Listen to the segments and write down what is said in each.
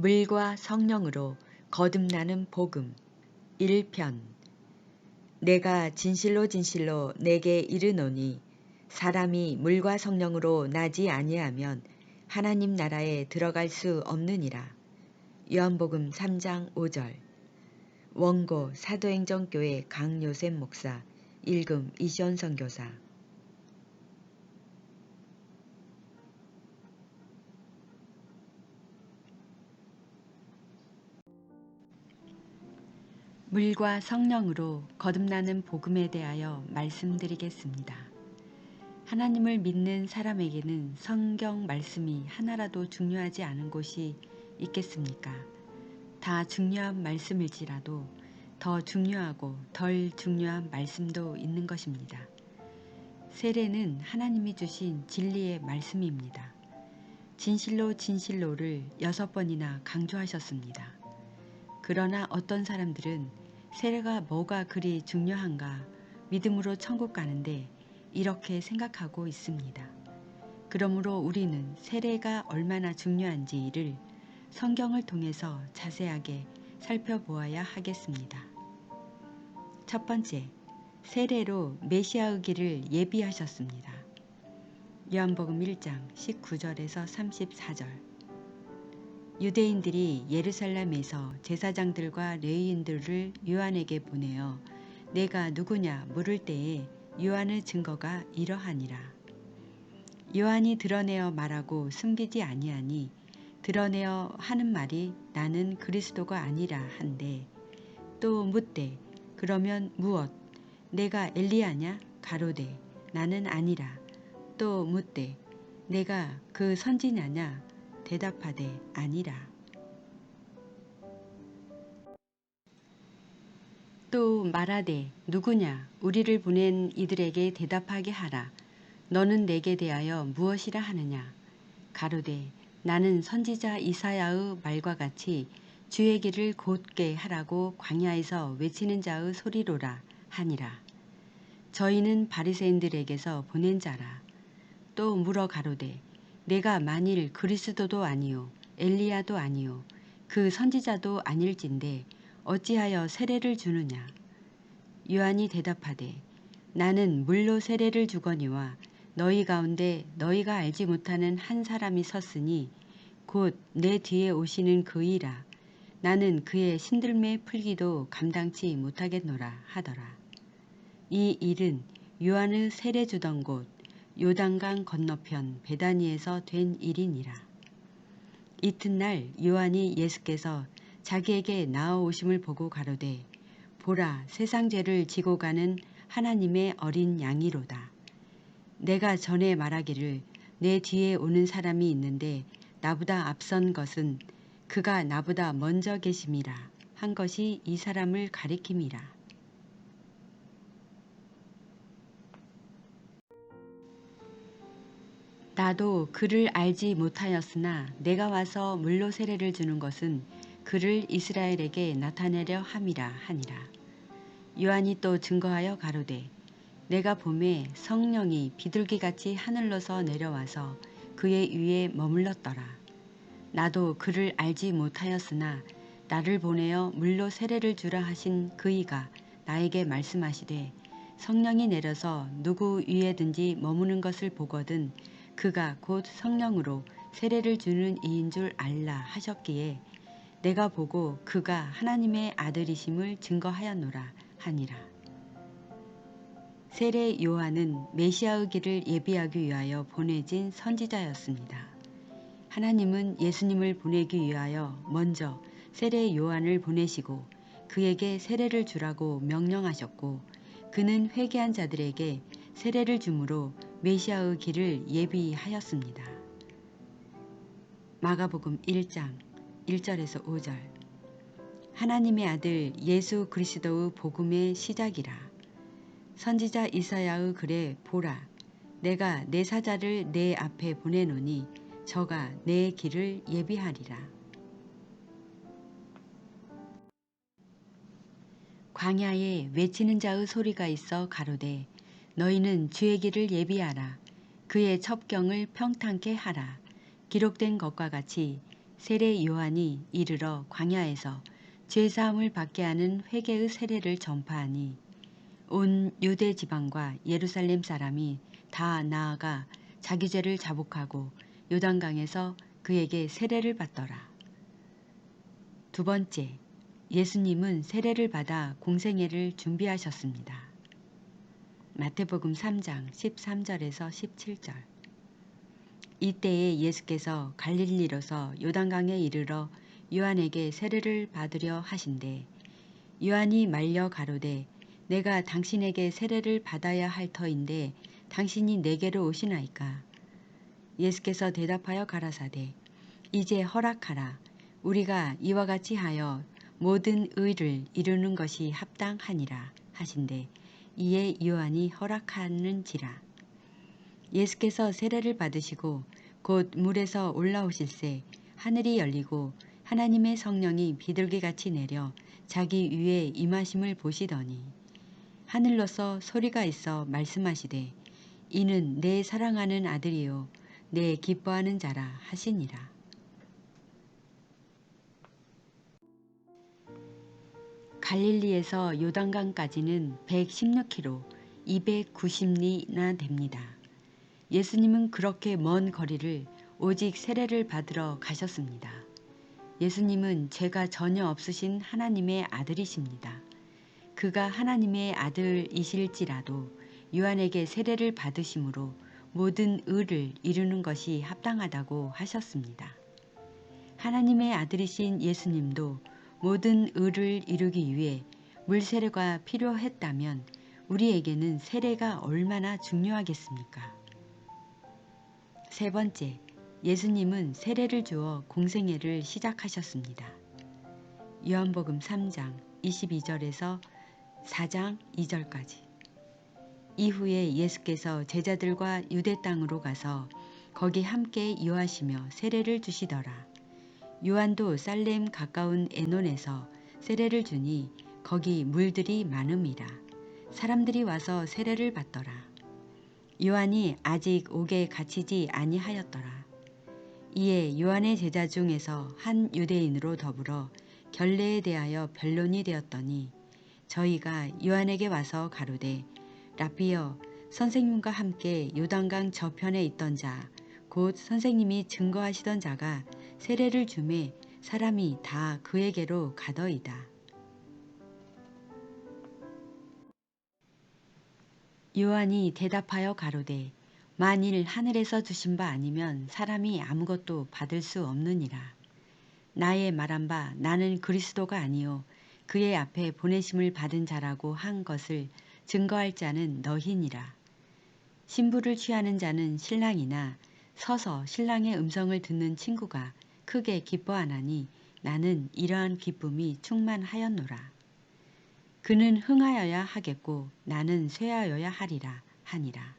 물과 성령으로 거듭나는 복음 1편. 내가 진실로 진실로 내게 이르노니 사람이 물과 성령으로 나지 아니하면 하나님 나라에 들어갈 수 없느니라. 요한복음 3장 5절. 원고 사도행전교회 강요셉 목사, 읽음 이시원 선교사. 물과 성령으로 거듭나는 복음에 대하여 말씀드리겠습니다. 하나님을 믿는 사람에게는 성경 말씀이 하나라도 중요하지 않은 곳이 있겠습니까? 다 중요한 말씀일지라도 더 중요하고 덜 중요한 말씀도 있는 것입니다. 세례는 하나님이 주신 진리의 말씀입니다. 진실로 진실로를 6번이나 강조하셨습니다. 그러나 어떤 사람들은 세례가 뭐가 그리 중요한가 믿음으로 천국 가는데 이렇게 생각하고 있습니다. 그러므로 우리는 세례가 얼마나 중요한지를 성경을 통해서 자세하게 살펴보아야 하겠습니다. 첫 번째, 세례로 메시아의 길을 예비하셨습니다. 요한복음 1장 19절에서 34절. 유대인들이 예루살렘에서 제사장들과 레위인들을 요한에게 보내어 내가 누구냐 물을 때에 요한의 증거가 이러하니라. 요한이 드러내어 말하고 숨기지 아니하니 드러내어 하는 말이 나는 그리스도가 아니라 한데, 또 묻되 그러면 무엇 내가 엘리야냐 가로되 나는 아니라. 또 묻되 내가 그 선지자냐 대답하되 아니라. 또 말하되 누구냐 우리를 보낸 이들에게 대답하게 하라. 너는 내게 대하여 무엇이라 하느냐. 가로되 나는 선지자 이사야의 말과 같이 주의 길을 곧게 하라고 광야에서 외치는 자의 소리로라 하니라. 저희는 바리새인들에게서 보낸 자라. 또 물어 가로되 내가 만일 그리스도도 아니요 엘리야도 아니요 그 선지자도 아닐진데 어찌하여 세례를 주느냐. 요한이 대답하되 나는 물로 세례를 주거니와 너희 가운데 너희가 알지 못하는 한 사람이 섰으니 곧 내 뒤에 오시는 그이라. 나는 그의 신들매 풀기도 감당치 못하겠노라 하더라. 이 일은 요한의 세례 주던 곳 요단강 건너편 베다니에서 된 일이니라. 이튿날 요한이 예수께서 자기에게 나아오심을 보고 가로되 보라 세상 죄를 지고 가는 하나님의 어린 양이로다. 내가 전에 말하기를 내 뒤에 오는 사람이 있는데 나보다 앞선 것은 그가 나보다 먼저 계심이라 한 것이 이 사람을 가리킴이라. 나도 그를 알지 못하였으나 내가 와서 물로 세례를 주는 것은 그를 이스라엘에게 나타내려 함이라 하니라. 요한이 또 증거하여 가로되 내가 보매 성령이 비둘기같이 하늘로서 내려와서 그의 위에 머물렀더라. 나도 그를 알지 못하였으나 나를 보내어 물로 세례를 주라 하신 그이가 나에게 말씀하시되 성령이 내려서 누구 위에든지 머무는 것을 보거든 그가 곧 성령으로 세례를 주는 이인 줄 알라 하셨기에 내가 보고 그가 하나님의 아들이심을 증거하였노라 하니라. 세례 요한은 메시아의 길을 예비하기 위하여 보내진 선지자였습니다. 하나님은 예수님을 보내기 위하여 먼저 세례 요한을 보내시고 그에게 세례를 주라고 명령하셨고 그는 회개한 자들에게 세례를 주므로 메시아의 길을 예비하였습니다. 마가복음 1장 1절에서 5절. 하나님의 아들 예수 그리스도의 복음의 시작이라. 선지자 이사야의 글에 보라 내가 내 사자를 내 앞에 보내노니 저가 내 길을 예비하리라. 광야에 외치는 자의 소리가 있어 가로되 너희는 주의 길을 예비하라. 그의 첩경을 평탄케 하라. 기록된 것과 같이 세례 요한이 이르러 광야에서 죄사함을 받게 하는 회개의 세례를 전파하니 온 유대 지방과 예루살렘 사람이 다 나아가 자기 죄를 자복하고 요단강에서 그에게 세례를 받더라. 두 번째, 예수님은 세례를 받아 공생애를 준비하셨습니다. 마태복음 3장 13절에서 17절. 이때에 예수께서 갈릴리로서 요단강에 이르러 요한에게 세례를 받으려 하신대 요한이 말려 가로되 내가 당신에게 세례를 받아야 할 터인데 당신이 내게로 오시나이까. 예수께서 대답하여 가라사대 이제 허락하라. 우리가 이와 같이 하여 모든 의를 이루는 것이 합당하니라 하신대 이에 요한이 허락하는지라. 예수께서 세례를 받으시고 곧 물에서 올라오실새 하늘이 열리고 하나님의 성령이 비둘기같이 내려 자기 위에 임하심을 보시더니 하늘로서 소리가 있어 말씀하시되 이는 내 사랑하는 아들이요 내 기뻐하는 자라 하시니라. 갈릴리에서 요단강까지는 116km, 290리나 됩니다. 예수님은 그렇게 먼 거리를 오직 세례를 받으러 가셨습니다. 예수님은 죄가 전혀 없으신 하나님의 아들이십니다. 그가 하나님의 아들이실지라도 요한에게 세례를 받으심으로 모든 의를 이루는 것이 합당하다고 하셨습니다. 하나님의 아들이신 예수님도 모든 의를 이루기 위해 물세례가 필요했다면 우리에게는 세례가 얼마나 중요하겠습니까? 세 번째, 예수님은 세례를 주어 공생애를 시작하셨습니다. 요한복음 3장 22절에서 4장 2절까지. 이후에 예수께서 제자들과 유대 땅으로 가서 거기 함께 유하시며 세례를 주시더라. 요한도 살렘 가까운 에논에서 세례를 주니 거기 물들이 많음이라. 사람들이 와서 세례를 받더라. 요한이 아직 옥에 갇히지 아니하였더라. 이에 요한의 제자 중에서 한 유대인으로 더불어 결례에 대하여 변론이 되었더니 저희가 요한에게 와서 가로되 라비여 선생님과 함께 요단강 저편에 있던 자 곧 선생님이 증거하시던 자가 세례를 주매 사람이 다 그에게로 가더이다. 요한이 대답하여 가로되 만일 하늘에서 주신 바 아니면 사람이 아무것도 받을 수 없느니라. 나의 말한 바 나는 그리스도가 아니요 그의 앞에 보내심을 받은 자라고 한 것을 증거할 자는 너희니라. 신부를 취하는 자는 신랑이나 서서 신랑의 음성을 듣는 친구가 크게 기뻐하나니 나는 이러한 기쁨이 충만하였노라. 그는 흥하여야 하겠고 나는 쇠하여야 하리라 하니라.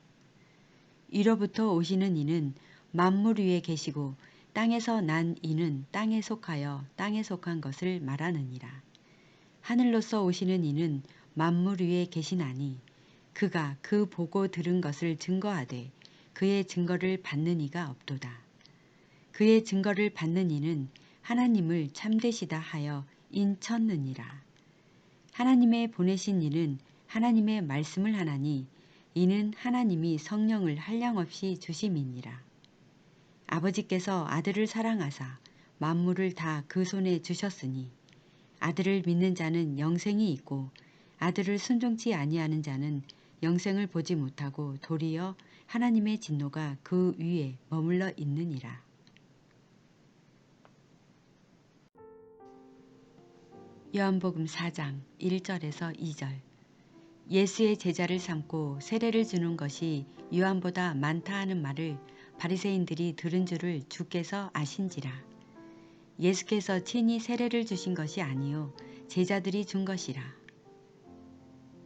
위로부터 오시는 이는 만물 위에 계시고 땅에서 난 이는 땅에 속하여 땅에 속한 것을 말하느니라. 하늘로서 오시는 이는 만물 위에 계시나니 그가 그 보고 들은 것을 증거하되 그의 증거를 받는 이가 없도다. 그의 증거를 받는 이는 하나님을 참되시다 하여 인쳤느니라. 하나님의 보내신 이는 하나님의 말씀을 하나니 이는 하나님이 성령을 한량없이 주심이니라. 아버지께서 아들을 사랑하사 만물을 다 그 손에 주셨으니 아들을 믿는 자는 영생이 있고 아들을 순종치 아니하는 자는 영생을 보지 못하고 도리어 하나님의 진노가 그 위에 머물러 있느니라. 요한복음 4장 1절에서 2절. 예수의 제자를 삼고 세례를 주는 것이 요한보다 많다 하는 말을 바리새인들이 들은 줄을 주께서 아신지라. 예수께서 친히 세례를 주신 것이 아니요 제자들이 준 것이라.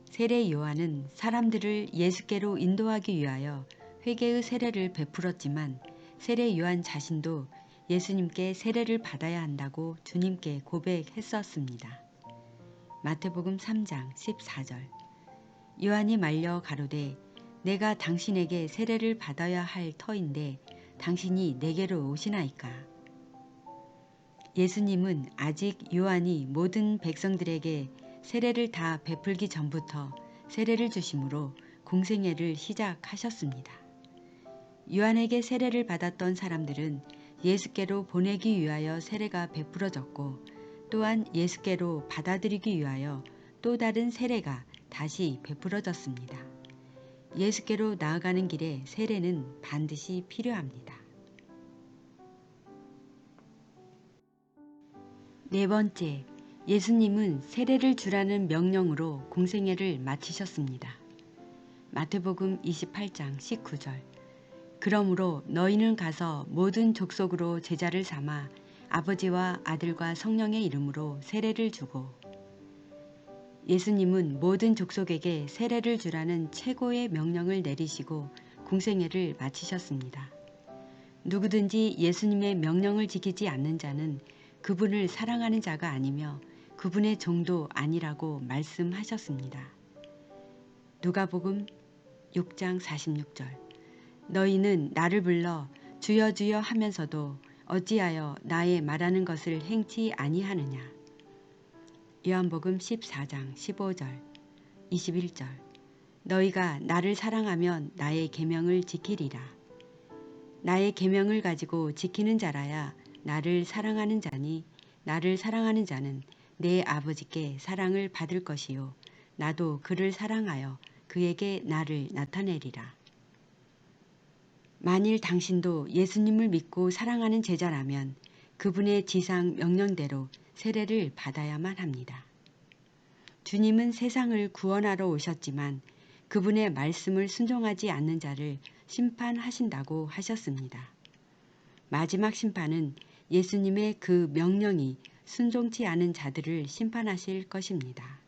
세례 요한은 사람들을 예수께로 인도하기 위하여 회개의 세례를 베풀었지만 세례 요한 자신도 예수님께 세례를 받아야 한다고 주님께 고백했었습니다. 마태복음 3장 14절. 요한이 말려 가로되 내가 당신에게 세례를 받아야 할 터인데 당신이 내게로 오시나이까. 예수님은 아직 요한이 모든 백성들에게 세례를 다 베풀기 전부터 세례를 주심으로 공생애를 시작하셨습니다. 요한에게 세례를 받았던 사람들은 예수께로 보내기 위하여 세례가 베풀어졌고 또한 예수께로 받아들이기 위하여 또 다른 세례가 다시 베풀어졌습니다. 예수께로 나아가는 길에 세례는 반드시 필요합니다. 네 번째, 예수님은 세례를 주라는 명령으로 공생애를 마치셨습니다. 마태복음 28장 19절. 그러므로 너희는 가서 모든 족속으로 제자를 삼아 아버지와 아들과 성령의 이름으로 세례를 주고. 예수님은 모든 족속에게 세례를 주라는 최고의 명령을 내리시고 공생애를 마치셨습니다. 누구든지 예수님의 명령을 지키지 않는 자는 그분을 사랑하는 자가 아니며 그분의 종도 아니라고 말씀하셨습니다. 누가복음 6장 46절. 너희는 나를 불러 주여 주여 하면서도 어찌하여 나의 말하는 것을 행치 아니하느냐. 요한복음 14장 15절 21절. 너희가 나를 사랑하면 나의 계명을 지키리라. 나의 계명을 가지고 지키는 자라야 나를 사랑하는 자니 나를 사랑하는 자는 내 아버지께 사랑을 받을 것이요 나도 그를 사랑하여 그에게 나를 나타내리라. 만일 당신도 예수님을 믿고 사랑하는 제자라면 그분의 지상 명령대로 세례를 받아야만 합니다. 주님은 세상을 구원하러 오셨지만 그분의 말씀을 순종하지 않는 자를 심판하신다고 하셨습니다. 마지막 심판은 예수님의 그 명령이 순종치 않은 자들을 심판하실 것입니다.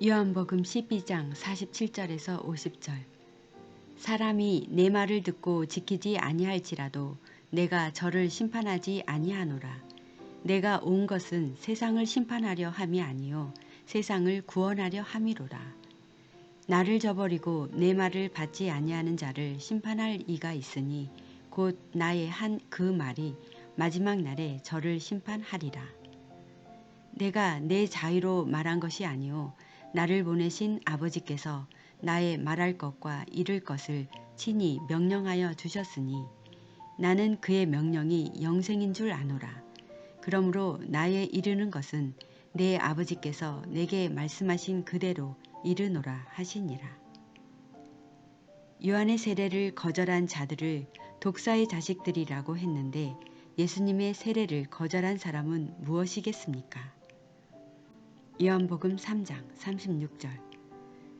요한복음 12장 47절에서 50절. 사람이 내 말을 듣고 지키지 아니할지라도 내가 저를 심판하지 아니하노라. 내가 온 것은 세상을 심판하려 함이 아니요 세상을 구원하려 함이로라. 나를 저버리고 내 말을 받지 아니하는 자를 심판할 이가 있으니 곧 나의 한 그 말이 마지막 날에 저를 심판하리라. 내가 내 자유로 말한 것이 아니요 나를 보내신 아버지께서 나의 말할 것과 이를 것을 친히 명령하여 주셨으니 나는 그의 명령이 영생인 줄 아노라. 그러므로 나의 이르는 것은 내 아버지께서 내게 말씀하신 그대로 이르노라 하시니라. 요한의 세례를 거절한 자들을 독사의 자식들이라고 했는데 예수님의 세례를 거절한 사람은 무엇이겠습니까? 요한복음 3장 36절.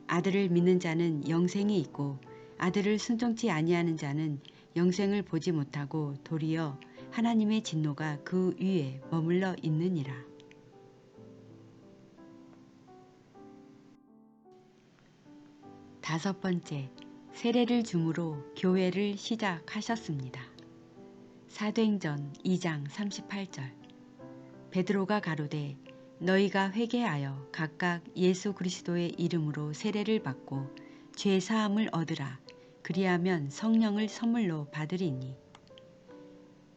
아들을 믿는 자는 영생이 있고 아들을 순종치 아니하는 자는 영생을 보지 못하고 도리어 하나님의 진노가 그 위에 머물러 있느니라. 다섯 번째, 세례를 줌으로 교회를 시작하셨습니다. 사도행전 2장 38절. 베드로가 가로되 너희가 회개하여 각각 예수 그리스도의 이름으로 세례를 받고 죄 사함을 얻으라. 그리하면 성령을 선물로 받으리니.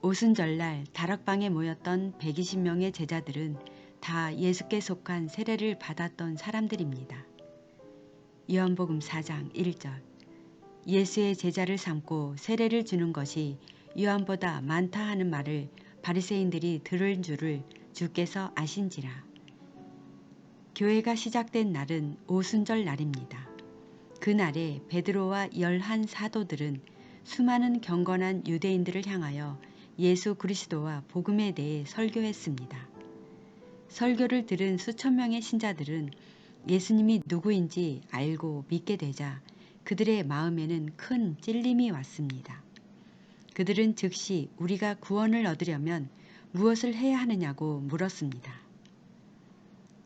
오순절날 다락방에 모였던 120명의 제자들은 다 예수께 속한 세례를 받았던 사람들입니다. 요한복음 4장 1절. 예수의 제자를 삼고 세례를 주는 것이 요한보다 많다 하는 말을 바리새인들이 들은 줄을 주께서 아신지라. 교회가 시작된 날은 오순절 날입니다. 그날에 베드로와 11 사도들은 수많은 경건한 유대인들을 향하여 예수 그리스도와 복음에 대해 설교했습니다. 설교를 들은 수천 명의 신자들은 예수님이 누구인지 알고 믿게 되자 그들의 마음에는 큰 찔림이 왔습니다. 그들은 즉시 우리가 구원을 얻으려면 무엇을 해야 하느냐고 물었습니다.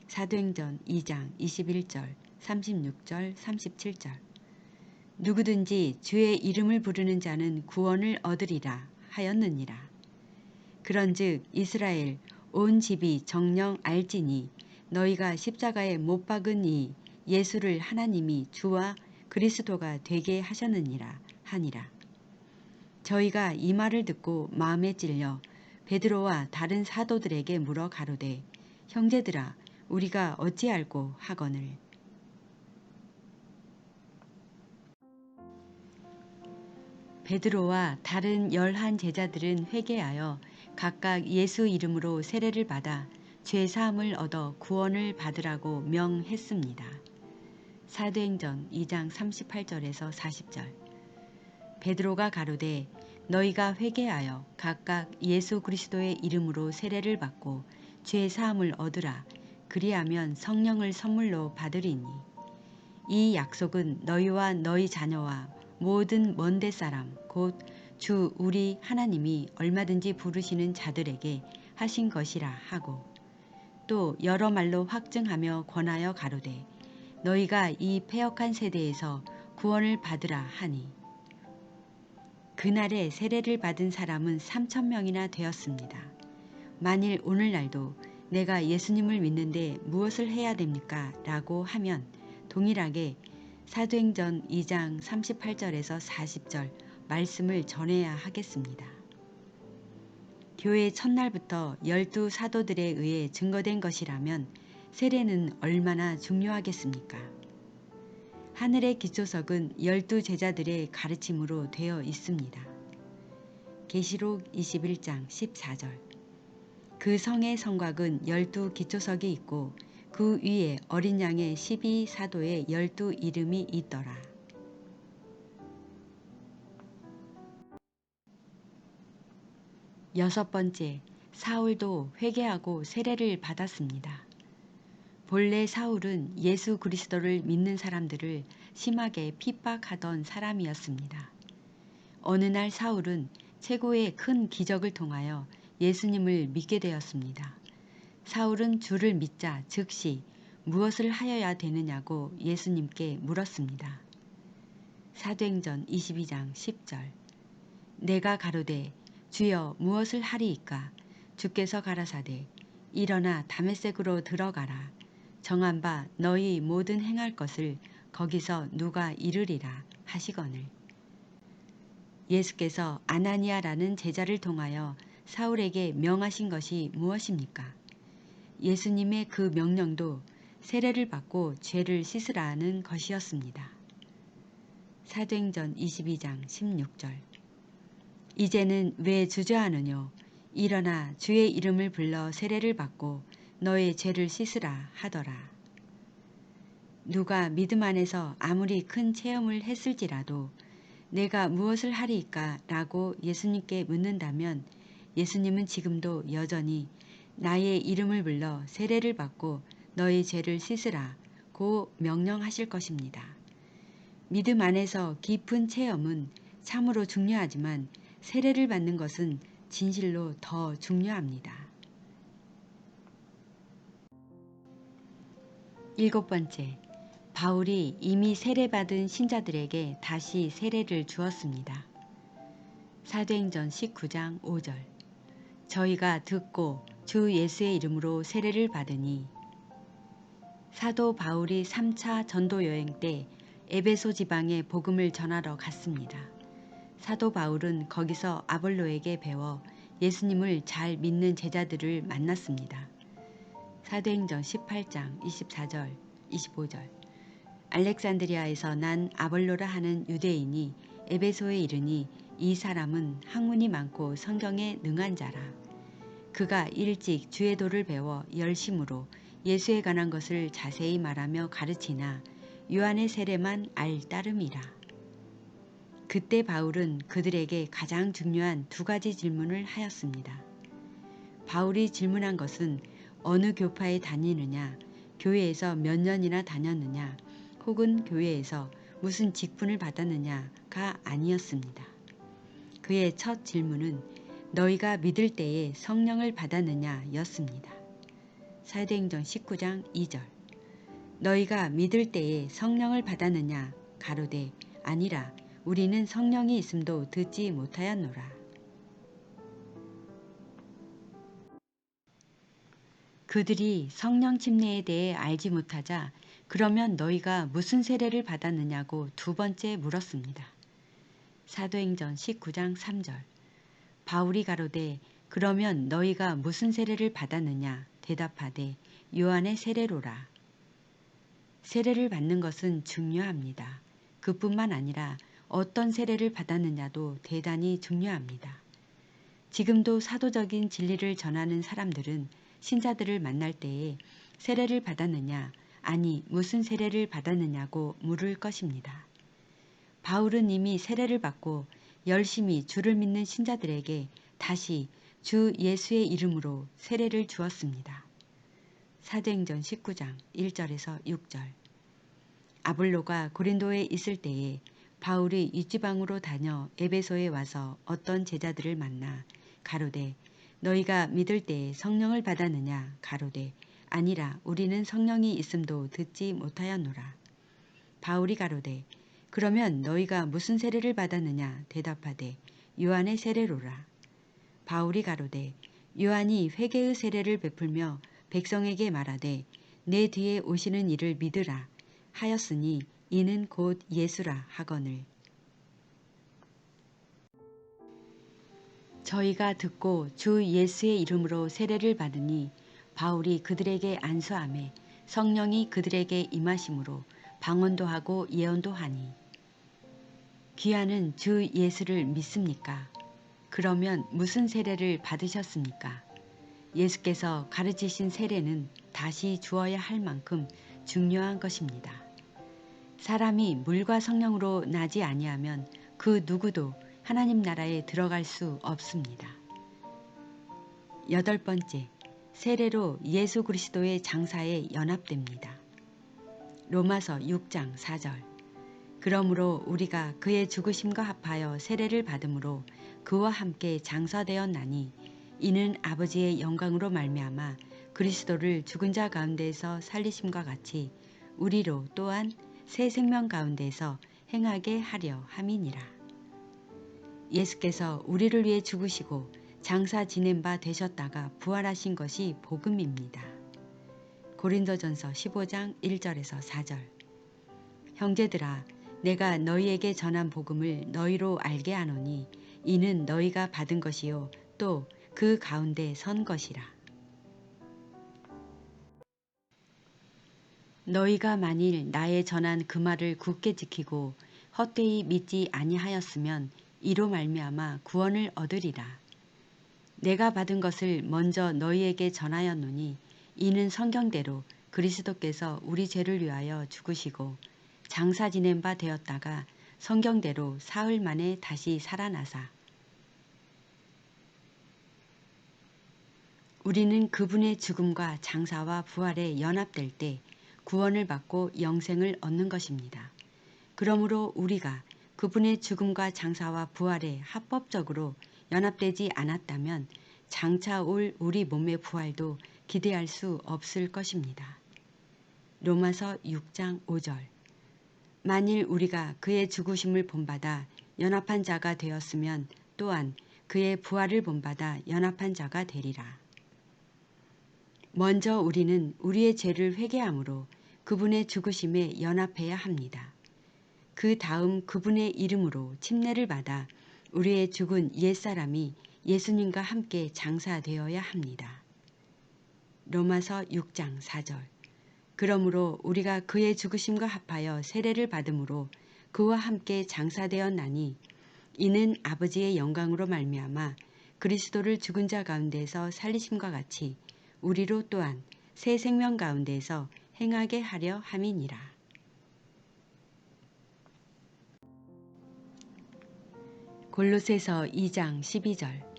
사도행전 2장 21절, 36절, 37절. 누구든지 주의 이름을 부르는 자는 구원을 얻으리라 하였느니라. 그런즉 이스라엘 온 집이 정녕 알지니 너희가 십자가에 못 박은 이 예수를 하나님이 주와 그리스도가 되게 하셨느니라 하니라. 저희가 이 말을 듣고 마음에 찔려 베드로와 다른 사도들에게 물어 가로되 형제들아 우리가 어찌할꼬 하거늘. 베드로와 다른 11 제자들은 회개하여 각각 예수 이름으로 세례를 받아 죄 사함을 얻어 구원을 받으라고 명했습니다. 사도행전 2장 38절에서 40절. 베드로가 가로되 너희가 회개하여 각각 예수 그리스도의 이름으로 세례를 받고 죄 사함을 얻으라. 그리하면 성령을 선물로 받으리니 이 약속은 너희와 너희 자녀와 모든 먼데 사람 곧 주 우리 하나님이 얼마든지 부르시는 자들에게 하신 것이라 하고 또 여러 말로 확증하며 권하여 가로되 너희가 이 패역한 세대에서 구원을 받으라 하니 그날에 세례를 받은 사람은 3,000명이나 되었습니다. 만일 오늘날도 내가 예수님을 믿는데 무엇을 해야 됩니까? 라고 하면 동일하게 사도행전 2장 38절에서 40절 말씀을 전해야 하겠습니다. 교회 첫날부터 12 사도들에 의해 증거된 것이라면 세례는 얼마나 중요하겠습니까? 하늘의 기초석은 12 제자들의 가르침으로 되어 있습니다. 계시록 21장 14절. 그 성의 성곽은 12 기초석이 있고 그 위에 어린 양의 12 사도의 12 이름이 있더라. 여섯 번째, 사울도 회개하고 세례를 받았습니다. 본래 사울은 예수 그리스도를 믿는 사람들을 심하게 핍박하던 사람이었습니다. 어느 날 사울은 최고의 큰 기적을 통하여 예수님을 믿게 되었습니다. 사울은 주를 믿자 즉시 무엇을 하여야 되느냐고 예수님께 물었습니다. 사도행전 22장 10절. 내가 가로되 주여 무엇을 하리이까? 주께서 가라사대 일어나 다메섹으로 들어가라. 정한 바 너희 모든 행할 것을 거기서 누가 이르리라 하시거늘. 예수께서 아나니아라는 제자를 통하여 사울에게 명하신 것이 무엇입니까? 예수님의 그 명령도 세례를 받고 죄를 씻으라는 것이었습니다. 사도행전 22장 16절. 이제는 왜 주저하느뇨? 일어나 주의 이름을 불러 세례를 받고 너의 죄를 씻으라 하더라. 누가 믿음 안에서 아무리 큰 체험을 했을지라도 내가 무엇을 하리이까? 라고 예수님께 묻는다면 예수님은 지금도 여전히 나의 이름을 불러 세례를 받고 너의 죄를 씻으라 고 명령하실 것입니다. 믿음 안에서 깊은 체험은 참으로 중요하지만 세례를 받는 것은 진실로 더 중요합니다. 일곱 번째, 바울이 이미 세례받은 신자들에게 다시 세례를 주었습니다. 사도행전 19장 5절. 저희가 듣고 주 예수의 이름으로 세례를 받으니 사도 바울이 3차 전도 여행 때 에베소 지방에 복음을 전하러 갔습니다. 사도 바울은 거기서 아볼로에게 배워 예수님을 잘 믿는 제자들을 만났습니다. 사도행전 18장 24절, 25절. 알렉산드리아에서 난 아볼로라 하는 유대인이 에베소에 이르니 이 사람은 학문이 많고 성경에 능한 자라. 그가 일찍 주의 도를 배워 열심으로 예수에 관한 것을 자세히 말하며 가르치나 요한의 세례만 알 따름이라. 그때 바울은 그들에게 가장 중요한 두 가지 질문을 하였습니다. 바울이 질문한 것은 어느 교파에 다니느냐, 교회에서 몇 년이나 다녔느냐, 혹은 교회에서 무슨 직분을 받았느냐가 아니었습니다. 그의 첫 질문은 너희가 믿을 때에 성령을 받았느냐 였습니다. 사도행전 19장 2절. 너희가 믿을 때에 성령을 받았느냐 가로되 아니라 우리는 성령이 있음도 듣지 못하였노라. 그들이 성령 침례에 대해 알지 못하자 그러면 너희가 무슨 세례를 받았느냐고 두 번째 물었습니다. 사도행전 19장 3절. 바울이 가로되 그러면 너희가 무슨 세례를 받았느냐 대답하되 요한의 세례로라. 세례를 받는 것은 중요합니다. 그뿐만 아니라 어떤 세례를 받았느냐도 대단히 중요합니다. 지금도 사도적인 진리를 전하는 사람들은 신자들을 만날 때에 세례를 받았느냐 아니 무슨 세례를 받았느냐고 물을 것입니다. 바울은 이미 세례를 받고 열심히 주를 믿는 신자들에게 다시 주 예수의 이름으로 세례를 주었습니다. 사도행전 19장 1절에서 6절. 아볼로가 고린도에 있을 때에 바울이 이지방으로 다녀 에베소에 와서 어떤 제자들을 만나 가로되 너희가 믿을 때에 성령을 받았느냐 가로되 아니라 우리는 성령이 있음도 듣지 못하였노라. 바울이 가로되 그러면 너희가 무슨 세례를 받았느냐 대답하되 요한의 세례로라. 바울이 가로되 요한이 회개의 세례를 베풀며 백성에게 말하되 내 뒤에 오시는 이를 믿으라 하였으니 이는 곧 예수라 하거늘. 저희가 듣고 주 예수의 이름으로 세례를 받으니 바울이 그들에게 안수하매 성령이 그들에게 임하심으로 방언도 하고 예언도 하니. 귀하는 주 예수를 믿습니까? 그러면 무슨 세례를 받으셨습니까? 예수께서 가르치신 세례는 다시 주어야 할 만큼 중요한 것입니다. 사람이 물과 성령으로 나지 아니하면 그 누구도 하나님 나라에 들어갈 수 없습니다. 8번째, 세례로 예수 그리스도의 장사에 연합됩니다. 로마서 6장 4절. 그러므로 우리가 그의 죽으심과 합하여 세례를 받음으로 그와 함께 장사되었나니 이는 아버지의 영광으로 말미암아 그리스도를 죽은 자 가운데에서 살리심과 같이 우리로 또한 새 생명 가운데에서 행하게 하려 함이니라. 예수께서 우리를 위해 죽으시고 장사 지낸 바 되셨다가 부활하신 것이 복음입니다. 고린도전서 15장 1절에서 4절. 형제들아 내가 너희에게 전한 복음을 너희로 알게 하노니 이는 너희가 받은 것이요 또 그 가운데 선 것이라. 너희가 만일 나의 전한 그 말을 굳게 지키고 헛되이 믿지 아니하였으면 이로 말미암아 구원을 얻으리라. 내가 받은 것을 먼저 너희에게 전하였노니 이는 성경대로 그리스도께서 우리 죄를 위하여 죽으시고 장사 지낸 바 되었다가 성경대로 사흘 만에 다시 살아나사 우리는 그분의 죽음과 장사와 부활에 연합될 때 구원을 받고 영생을 얻는 것입니다. 그러므로 우리가 그분의 죽음과 장사와 부활에 합법적으로 연합되지 않았다면 장차 올 우리 몸의 부활도 기대할 수 없을 것입니다. 로마서 6장 5절. 만일 우리가 그의 죽으심을 본받아 연합한 자가 되었으면 또한 그의 부활을 본받아 연합한 자가 되리라. 먼저 우리는 우리의 죄를 회개함으로 그분의 죽으심에 연합해야 합니다. 그 다음 그분의 이름으로 침례를 받아 우리의 죽은 옛사람이 예수님과 함께 장사되어야 합니다. 로마서 6장 4절. 그러므로 우리가 그의 죽으심과 합하여 세례를 받음으로 그와 함께 장사되었나니 이는 아버지의 영광으로 말미암아 그리스도를 죽은 자 가운데서 살리심과 같이 우리로 또한 새 생명 가운데서 행하게 하려 함이니라. 골로새서 2장 12절.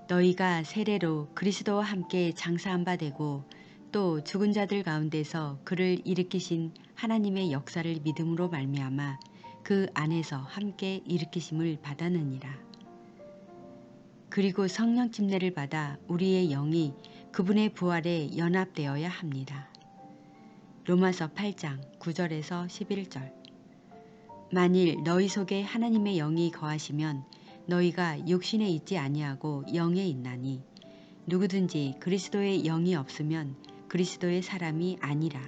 너희가 세례로 그리스도와 함께 장사한 바 되고 또 죽은 자들 가운데서 그를 일으키신 하나님의 역사를 믿음으로 말미암아 그 안에서 함께 일으키심을 받았느니라. 그리고 성령 침례를 받아 우리의 영이 그분의 부활에 연합되어야 합니다. 로마서 8장 9절에서 11절. 만일 너희 속에 하나님의 영이 거하시면 너희가 육신에 있지 아니하고 영에 있나니 누구든지 그리스도의 영이 없으면 그리스도의 사람이 아니라.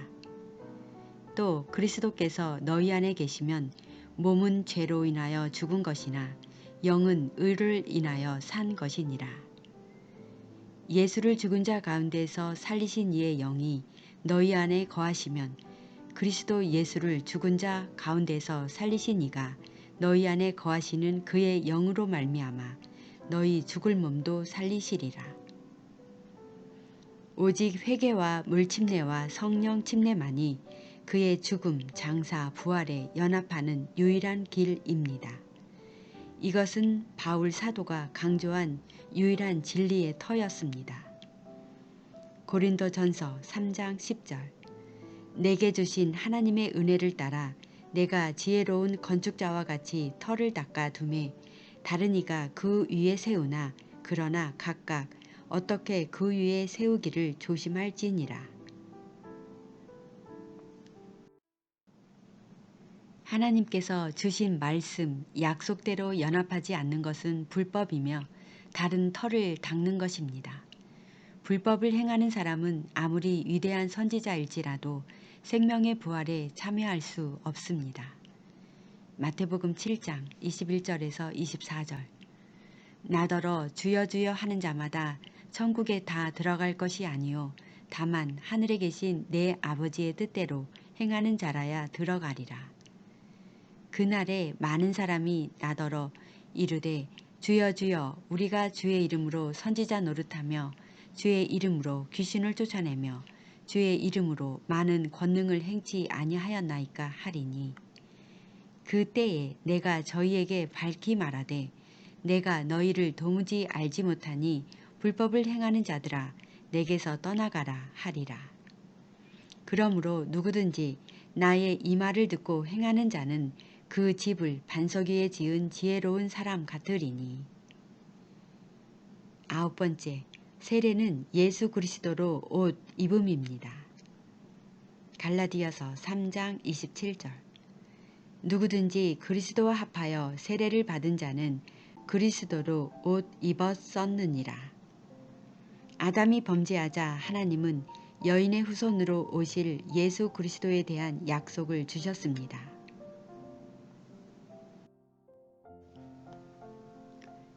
또 그리스도께서 너희 안에 계시면 몸은 죄로 인하여 죽은 것이나 영은 의를 인하여 산 것이니라. 예수를 죽은 자 가운데서 살리신 이의 영이 너희 안에 거하시면 그리스도 예수를 죽은 자 가운데서 살리신 이가 너희 안에 거하시는 그의 영으로 말미암아 너희 죽을 몸도 살리시리라. 오직 회개와 물침례와 성령 침례만이 그의 죽음, 장사, 부활에 연합하는 유일한 길입니다. 이것은 바울 사도가 강조한 유일한 진리의 터였습니다. 고린도전서 3장 10절. 내게 주신 하나님의 은혜를 따라 내가 지혜로운 건축자와 같이 터를 닦아 두매 다른 이가 그 위에 세우나 그러나 각각 어떻게 그 위에 세우기를 조심할지니라. 하나님께서 주신 말씀, 약속대로 연합하지 않는 것은 불법이며 다른 터를 닦는 것입니다. 불법을 행하는 사람은 아무리 위대한 선지자일지라도 생명의 부활에 참여할 수 없습니다. 마태복음 7장 21절에서 24절. 나더러 주여 주여 하는 자마다 천국에 다 들어갈 것이 아니요 다만 하늘에 계신 내 아버지의 뜻대로 행하는 자라야 들어가리라. 그날에 많은 사람이 나더러 이르되 주여 주여 우리가 주의 이름으로 선지자 노릇하며 주의 이름으로 귀신을 쫓아내며 주의 이름으로 많은 권능을 행치 아니하였나이까 하리니 그때에 내가 저희에게 밝히 말하되 내가 너희를 도무지 알지 못하니 불법을 행하는 자들아 내게서 떠나가라 하리라. 그러므로 누구든지 나의 이 말을 듣고 행하는 자는 그 집을 반석 위에 지은 지혜로운 사람 같으리니. 9번째, 세례는 예수 그리스도로 옷 입음입니다. 갈라디아서 3장 27절. 누구든지 그리스도와 합하여 세례를 받은 자는 그리스도로 옷 입었었느니라. 아담이 범죄하자 하나님은 여인의 후손으로 오실 예수 그리스도에 대한 약속을 주셨습니다.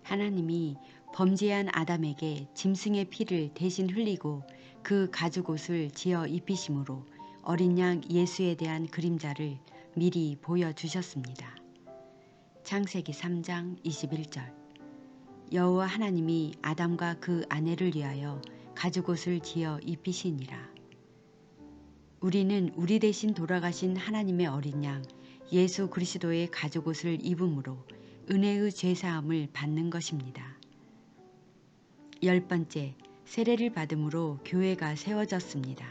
하나님이 범죄한 아담에게 짐승의 피를 대신 흘리고 그 가죽옷을 지어 입히심으로 어린 양 예수에 대한 그림자를 미리 보여주셨습니다. 창세기 3장 21절. 여호와 하나님이 아담과 그 아내를 위하여 가죽옷을 지어 입히시니라. 우리는 우리 대신 돌아가신 하나님의 어린 양 예수 그리스도의 가죽옷을 입음으로 은혜의 죄사함을 받는 것입니다. 10번째, 세례를 받음으로 교회가 세워졌습니다.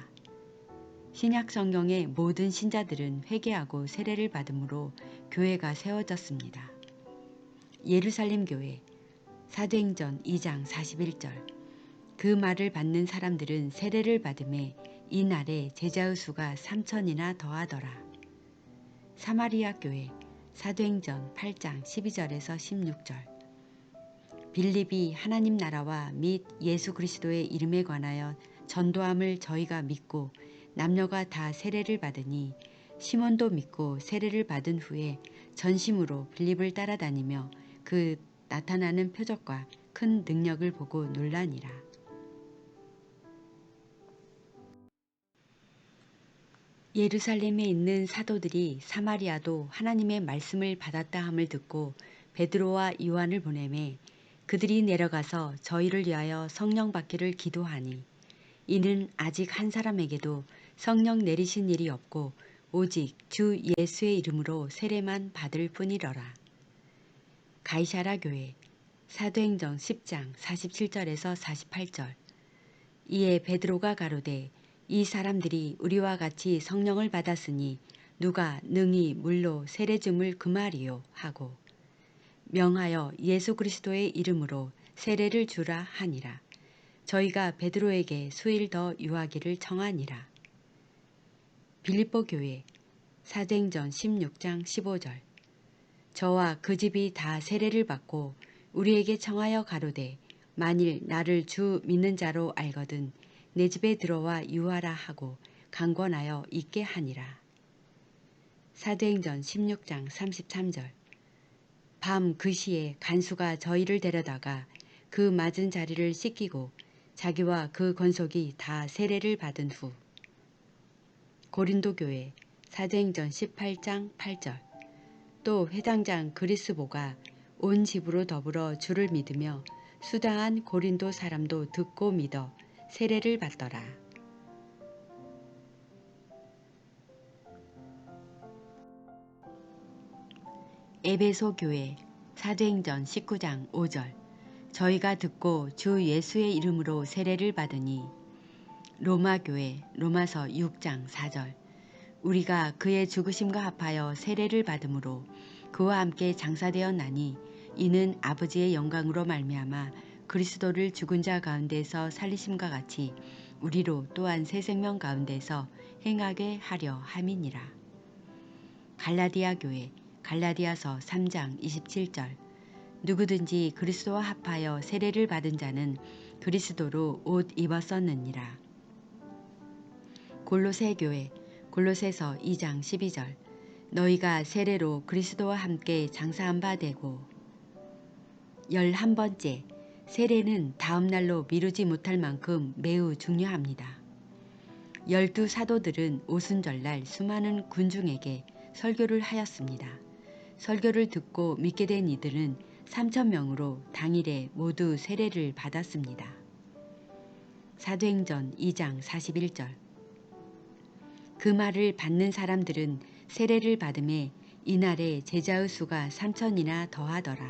신약 성경의 모든 신자들은 회개하고 세례를 받음으로 교회가 세워졌습니다. 예루살렘 교회 사도행전 2장 41절. 그 말을 받는 사람들은 세례를 받음에 이날에 제자의 수가 3,000이나 더하더라. 사마리아 교회 사도행전 8장 12절에서 16절. 빌립이 하나님 나라와 및 예수 그리스도의 이름에 관하여 전도함을 저희가 믿고 남녀가 다 세례를 받으니 시몬도 믿고 세례를 받은 후에 전심으로 빌립을 따라다니며 그 나타나는 표적과 큰 능력을 보고 놀라니라. 예루살렘에 있는 사도들이 사마리아도 하나님의 말씀을 받았다 함을 듣고 베드로와 요한을 보내매 그들이 내려가서 저희를 위하여 성령 받기를 기도하니 이는 아직 한 사람에게도 성령 내리신 일이 없고 오직 주 예수의 이름으로 세례만 받을 뿐이러라. 가이사라 교회 사도행전 10장 47절에서 48절. 이에 베드로가 가로되 이 사람들이 우리와 같이 성령을 받았으니 누가 능히 물로 세례 줌을 금하리요 하고 명하여 예수 그리스도의 이름으로 세례를 주라 하니라. 저희가 베드로에게 수일 더 유하기를 청하니라. 빌립보 교회 사도행전 16장 15절. 저와 그 집이 다 세례를 받고 우리에게 청하여 가로되 만일 나를 주 믿는 자로 알거든 내 집에 들어와 유하라 하고 강권하여 있게 하니라. 사도행전 16장 33절. 밤 그 시에 간수가 저희를 데려다가 그 맞은 자리를 씻기고 자기와 그 권속이 다 세례를 받은 후. 고린도 교회 사도행전 18장 8절. 또 회당장 그리스보가 온 집으로 더불어 주를 믿으며 수당한 고린도 사람도 듣고 믿어 세례를 받더라. 에베소 교회 사도행전 19장 5절. 저희가 듣고 주 예수의 이름으로 세례를 받으니. 로마 교회 로마서 6장 4절. 우리가 그의 죽으심과 합하여 세례를 받음으로 그와 함께 장사되었나니 이는 아버지의 영광으로 말미암아 그리스도를 죽은 자 가운데서 살리심과 같이 우리로 또한 새 생명 가운데서 행하게 하려 함이니라. 갈라디아 교회 갈라디아서 3장 27절. 누구든지 그리스도와 합하여 세례를 받은 자는 그리스도로 옷 입었었느니라. 골로새 교회 골로새서 2장 12절. 너희가 세례로 그리스도와 함께 장사한 바 되고. 11번째, 세례는 다음 날로 미루지 못할 만큼 매우 중요합니다. 12사도들은 오순절날 수많은 군중에게 설교를 하였습니다. 설교를 듣고 믿게 된 이들은 3,000명으로 당일에 모두 세례를 받았습니다. 사도행전 2장 41절. 그 말을 받는 사람들은 세례를 받음에 이날에 제자의 수가 3,000이나 더하더라.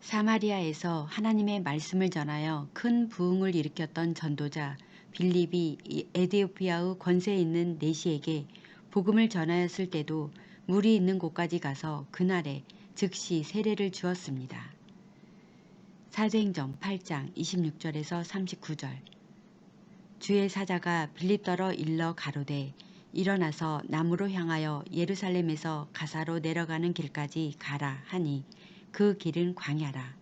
사마리아에서 하나님의 말씀을 전하여 큰 부흥을 일으켰던 전도자 빌립이 에디오피아의 권세 있는 내시에게 복음을 전하였을 때도 물이 있는 곳까지 가서 그날에 즉시 세례를 주었습니다. 사도행전 8장 26절에서 39절. 주의 사자가 빌립더러 일러 가로되 일어나서 남으로 향하여 예루살렘에서 가사로 내려가는 길까지 가라 하니 그 길은 광야라.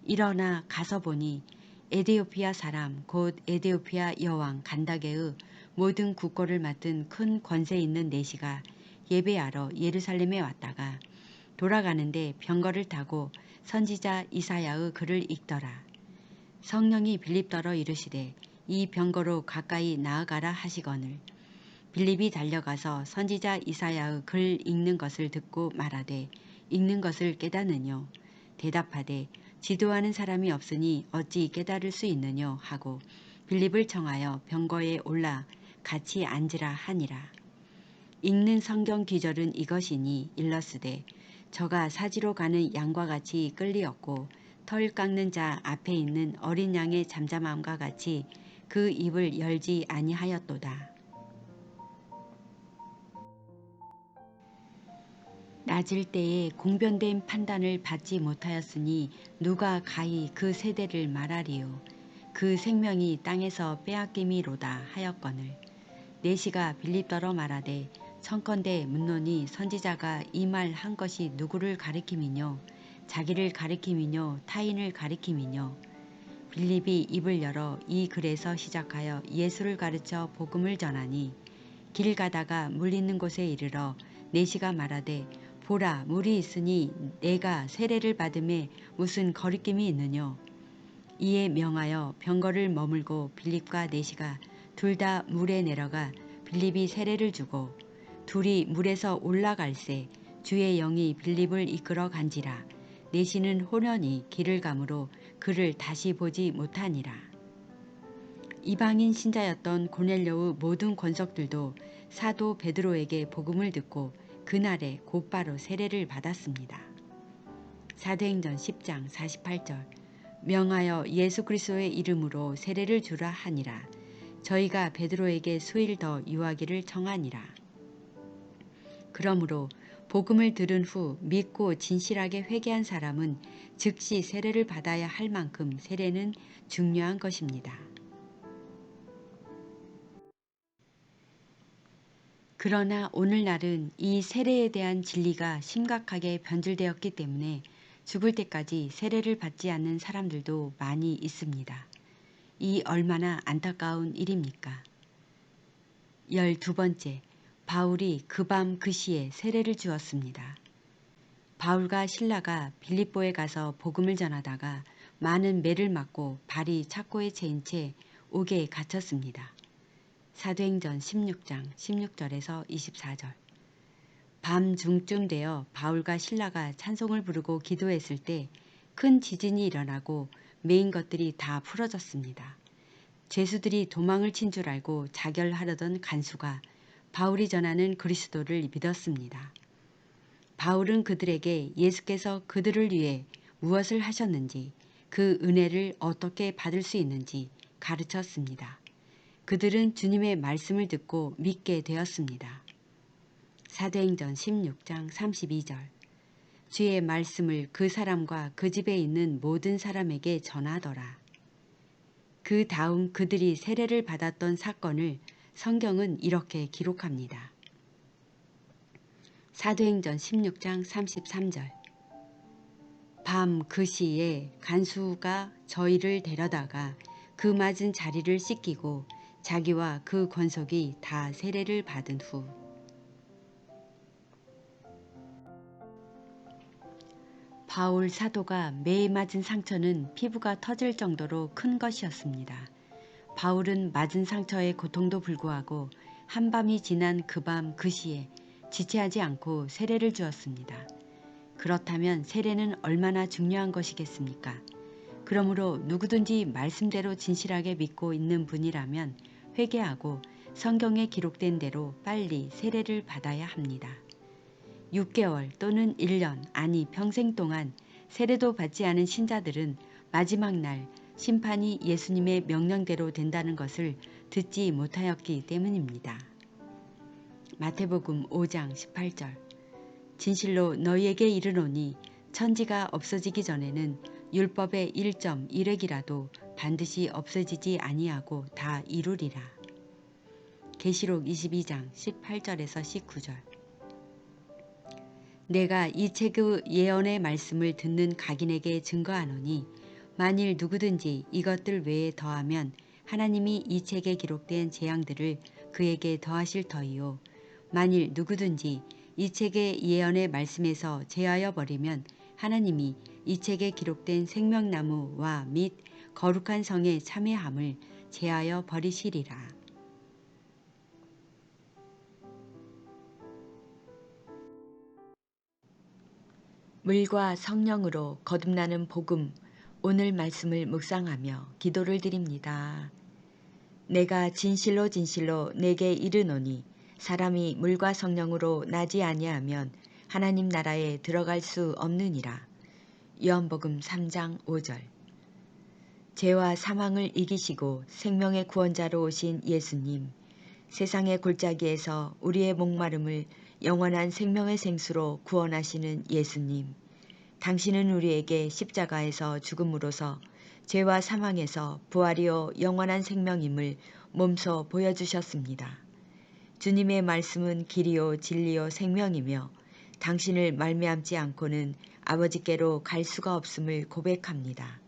일어나 가서 보니 에디오피아 사람 곧 에디오피아 여왕 간다게의 모든 국고를 맡은 큰 권세 있는 내시가 예배하러 예루살렘에 왔다가 돌아가는데 병거를 타고 선지자 이사야의 글을 읽더라. 성령이 빌립더러 이르시되 이 병거로 가까이 나아가라 하시거늘 빌립이 달려가서 선지자 이사야의 글 읽는 것을 듣고 말하되 읽는 것을 깨닫느뇨. 대답하되 지도하는 사람이 없으니 어찌 깨달을 수 있느뇨 하고 빌립을 청하여 병거에 올라 같이 앉으라 하니라. 읽는 성경 기절은 이것이니 일러스되 저가 사지로 가는 양과 같이 끌리었고 털 깎는 자 앞에 있는 어린 양의 잠잠함과 같이 그 입을 열지 아니하였도다. 낮을 때에 공변된 판단을 받지 못하였으니 누가 가히 그 세대를 말하리요. 그 생명이 땅에서 빼앗김이로다 하였거늘 내시가 빌립더러 말하되 청컨대 묻노니 선지자가 이 말 한 것이 누구를 가리킴이뇨 자기를 가리킴이뇨 타인을 가리킴이뇨. 빌립이 입을 열어 이 글에서 시작하여 예수를 가르쳐 복음을 전하니 길 가다가 물 있는 곳에 이르러 내시가 말하되 보라 물이 있으니 내가 세례를 받음에 무슨 거리낌이 있느뇨. 이에 명하여 병거를 머물고 빌립과 내시가 둘 다 물에 내려가 빌립이 세례를 주고 둘이 물에서 올라갈새 주의 영이 빌립을 이끌어 간지라. 내시는 호련히 길을 가므로 그를 다시 보지 못하니라. 이방인 신자였던 고넬료의 모든 권속들도 사도 베드로에게 복음을 듣고 그날에 곧바로 세례를 받았습니다. 사도행전 10장 48절. 명하여 예수 그리스도의 이름으로 세례를 주라 하니라. 저희가 베드로에게 수일 더 유하기를 청하니라. 그러므로 복음을 들은 후 믿고 진실하게 회개한 사람은 즉시 세례를 받아야 할 만큼 세례는 중요한 것입니다. 그러나 오늘날은 이 세례에 대한 진리가 심각하게 변질되었기 때문에 죽을 때까지 세례를 받지 않는 사람들도 많이 있습니다. 이 얼마나 안타까운 일입니까? 12번째, 바울이 그 밤 그 시에 세례를 주었습니다. 바울과 실라가 빌립보에 가서 복음을 전하다가 많은 매를 맞고 발이 착고에 채인 채 옥에 갇혔습니다. 사도행전 16장 16절에서 24절. 밤중쯤 되어 바울과 실라가 찬송을 부르고 기도했을 때 큰 지진이 일어나고 매인 것들이 다 풀어졌습니다. 죄수들이 도망을 친 줄 알고 자결하려던 간수가 바울이 전하는 그리스도를 믿었습니다. 바울은 그들에게 예수께서 그들을 위해 무엇을 하셨는지, 그 은혜를 어떻게 받을 수 있는지 가르쳤습니다. 그들은 주님의 말씀을 듣고 믿게 되었습니다. 사도행전 16장 32절. 주의 말씀을 그 사람과 그 집에 있는 모든 사람에게 전하더라. 그 다음 그들이 세례를 받았던 사건을 성경은 이렇게 기록합니다. 사도행전 16장 33절. 밤 그 시에 간수가 저희를 데려다가 그 맞은 자리를 씻기고 자기와 그 권속이 다 세례를 받은 후 바울 사도가 매에 맞은 상처는 피부가 터질 정도로 큰 것이었습니다. 바울은 맞은 상처의 고통도 불구하고 한밤이 지난 그 밤 그 시에 지체하지 않고 세례를 주었습니다. 그렇다면 세례는 얼마나 중요한 것이겠습니까? 그러므로 누구든지 말씀대로 진실하게 믿고 있는 분이라면 회개하고 성경에 기록된 대로 빨리 세례를 받아야 합니다. 6개월 또는 1년 아니 평생 동안 세례도 받지 않은 신자들은 마지막 날 심판이 예수님의 명령대로 된다는 것을 듣지 못하였기 때문입니다. 마태복음 5장 18절. 진실로 너희에게 이르노니 천지가 없어지기 전에는 율법의 1.1획이라도 반드시 없어지지 아니하고 다 이루리라. 계시록 22장 18절에서 19절. 내가 이 책의 예언의 말씀을 듣는 각인에게 증거하노니 만일 누구든지 이것들 외에 더하면 하나님이 이 책에 기록된 재앙들을 그에게 더하실 터이요 만일 누구든지 이 책의 예언의 말씀에서 제하여 버리면 하나님이 이 책에 기록된 생명나무와 및 거룩한 성의 참회함을 제하여 버리시리라. 물과 성령으로 거듭나는 복음, 오늘 말씀을 묵상하며 기도를 드립니다. 내가 진실로 진실로 내게 이르노니 사람이 물과 성령으로 나지 아니하면 하나님 나라에 들어갈 수 없느니라. 요한복음 3장 5절. 죄와 사망을 이기시고 생명의 구원자로 오신 예수님, 세상의 골짜기에서 우리의 목마름을 영원한 생명의 생수로 구원하시는 예수님, 당신은 우리에게 십자가에서 죽음으로써 죄와 사망에서 부활이요 영원한 생명임을 몸소 보여주셨습니다. 주님의 말씀은 길이요 진리요 생명이며 당신을 말미암지 않고는 아버지께로 갈 수가 없음을 고백합니다.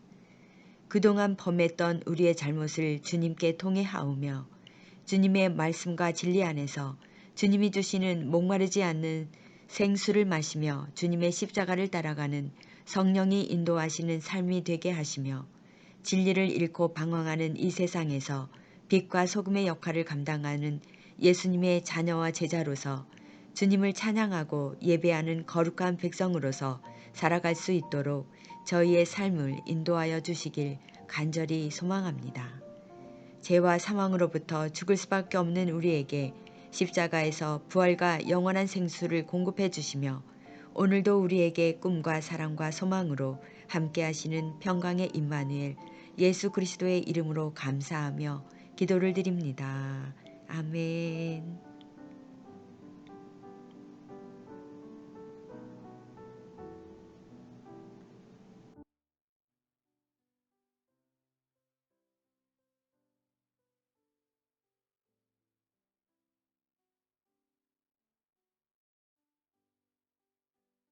그동안 범했던 우리의 잘못을 주님께 통회하오며 주님의 말씀과 진리 안에서 주님이 주시는 목마르지 않는 생수를 마시며 주님의 십자가를 따라가는 성령이 인도하시는 삶이 되게 하시며 진리를 잃고 방황하는 이 세상에서 빛과 소금의 역할을 감당하는 예수님의 자녀와 제자로서 주님을 찬양하고 예배하는 거룩한 백성으로서 살아갈 수 있도록 저희의 삶을 인도하여 주시길 간절히 소망합니다. 죄와 사망으로부터 죽을 수밖에 없는 우리에게 십자가에서 부활과 영원한 생수를 공급해 주시며 오늘도 우리에게 꿈과 사랑과 소망으로 함께 하시는 평강의 임마누엘 예수 그리스도의 이름으로 감사하며 기도를 드립니다. 아멘.